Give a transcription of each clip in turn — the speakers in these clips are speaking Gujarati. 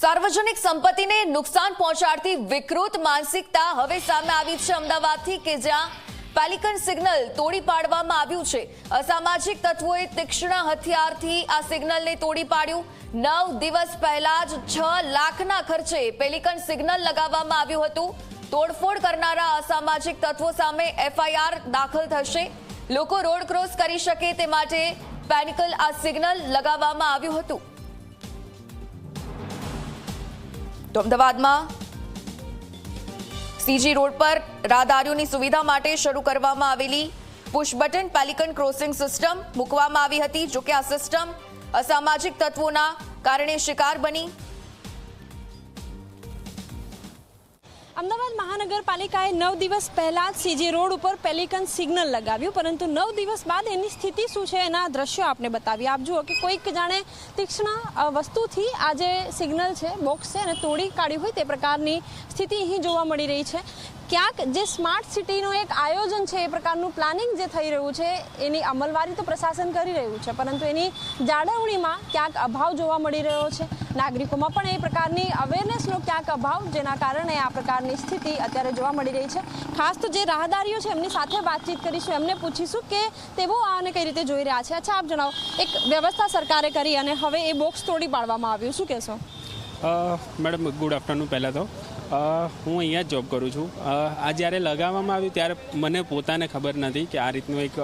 सार्वजनिक संपत्तिने नुकसान पहोंचाडती विकृत मानसिकता हवे सामे आवी छे अमदावादथी के ज्यां पेलिकन सिग्नल तोड़ी पाडवामां आव्युं छे। असामाजिक तत्वोए तीक्ष्ण हथियारथी आ सिग्नलने तोड़ी पाड्युं। 9 દિવસ પહેલા જ 6 લાખના ખર્ચે પેલિકન સિગ્નલ લગાવવામાં આવ્યું હતું। તોડફોડ કરનારા અસામાજિક તત્વો સામે એફઆઈઆર દાખલ થશે। લોકો રોડ ક્રોસ કરી શકે તે માટે પેલિકન આ સિગ્નલ લગાવવામાં આવ્યું હતું। तो अमदावादमां सीजी रोड पर राहदारीओनी सुविधा माटे शरू करवामां आवेली push button pelican crossing system मूकवामां आवी हती। जो के आ सिस्टम असामाजिक तत्वोना कारणे शिकार बनी। अमदावाद महानगरपालिकाए 9 દિવસ પહેલા सीजी रोड पर पेलिकन सिग्नल लगाव्યું, परंतु 9 દિવસ बाद एनी स्थिति शुं छे एना दृश्यो आपने बतावी। आप जुओ कि कोईक जाणे तीक्ष्ण वस्तुथी आ जे सिग्नल छे बॉक्स छे ने तोड़ी काढ्યું હોય તે પ્રકારની સ્થિતિ અહીં જોવા મળી રહી છે। ક્યાંક જે સ્માર્ટ સિટીનો એક આયોજન છે એ પ્રકારનું પ્લાનિંગ જે થઈ રહ્યું છે એની અમલવારી તો પ્રશાસન કરી રહ્યું છે, પરંતુ એની જાળવણીમાં ક્યાંક અભાવ જોવા મળી રહ્યો છે। નાગરિકોમાં પણ એ પ્રકારની અવેરનેસનો ક્યાંક અભાવ, જેના કારણે આ પ્રકારની સ્થિતિ અત્યારે જોવા મળી રહી છે। ખાસ તો જે રાહદારીઓ છે એમની સાથે વાતચીત કરીશું, એમને પૂછીશું કે તેઓ આને કઈ રીતે જોઈ રહ્યા છે। અચ્છા, આપ જણાવો, એક વ્યવસ્થા સરકારે કરી અને હવે એ બોક્સ તોડી પાડવામાં આવ્યું, શું કહેશો? Madam, good afternoon. પહેલાં તો હું અહીંયા જ જોબ કરું છું। આ જ્યારે લગાવવામાં આવ્યું ત્યારે મને પોતાને ખબર નથી કે આ રીતનું એક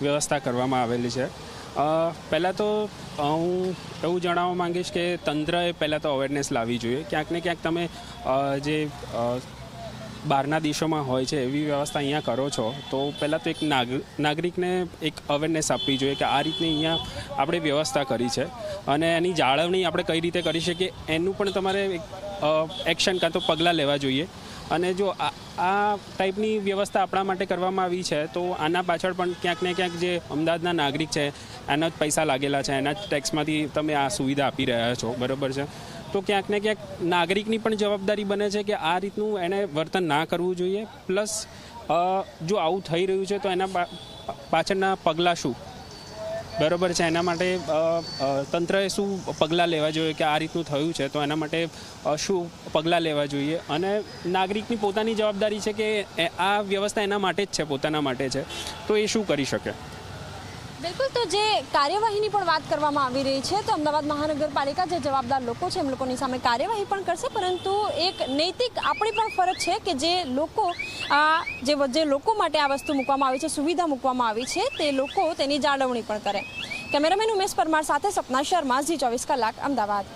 વ્યવસ્થા કરવામાં આવેલી છે। પહેલાં તો હું એવું જણાવવા માંગીશ કે તંત્રએ પહેલાં તો અવેરનેસ લાવવી જોઈએ। ક્યાંક ને ક્યાંક તમે જે બહારના દેશોમાં હોય છે એવી વ્યવસ્થા અહીંયા કરો છો તો પહેલાં તો એક નાગરિકને એક અવેરનેસ આપવી જોઈએ કે આ રીતની અહીંયા આપણે વ્યવસ્થા કરી છે અને એની જાળવણી આપણે કઈ રીતે કરી શકીએ એનું પણ તમારે એક્શન કાં તો પગલાં લેવા જોઈએ। અને જો આ ટાઈપની વ્યવસ્થા આપણા માટે કરવામાં આવી છે તો આના પાછળ પણ ક્યાંક ને ક્યાંક જે અમદાવાદના નાગરિક છે એના જ પૈસા લાગેલા છે, એના જ ટેક્સમાંથી તમે આ સુવિધા આપી રહ્યા છો, બરાબર છે? તો ક્યાંક ને ક્યાંક નાગરિકની પણ જવાબદારી બને છે કે આ રીતનું એને વર્તન ના કરવું જોઈએ। પ્લસ જો આવું થઈ રહ્યું છે તો એના પાછળના પગલાં શું, બરાબર છે? એના માટે તંત્રએ શું પગલાં લેવા જોઈએ કે આ રીતનું થયું છે તો એના માટે શું પગલાં લેવા જોઈએ। અને નાગરિકની પોતાની જવાબદારી છે કે આ વ્યવસ્થા એના માટે જ છે, પોતાના માટે છે, તો એ શું કરી શકે। બિલકુલ, તો જે કાર્યવાહીની પણ વાત કરવામાં આવી રહી છે તો અમદાવાદ મહાનગરપાલિકા જે જવાબદાર લોકો છે એમ લોકોની સામે કાર્યવાહી પણ કરશે, પરંતુ એક નૈતિક આપણી પણ ફરજ છે કે જે લોકો જે લોકો માટે આ વસ્તુ મૂકવામાં આવી છે, સુવિધા મૂકવામાં આવી છે, તે લોકો તેની જાળવણી પણ કરે। કેમેરામેન ઉમેશ પરમાર સાથે સપના શર્મા, ઝી 24 કલાક, અમદાવાદ।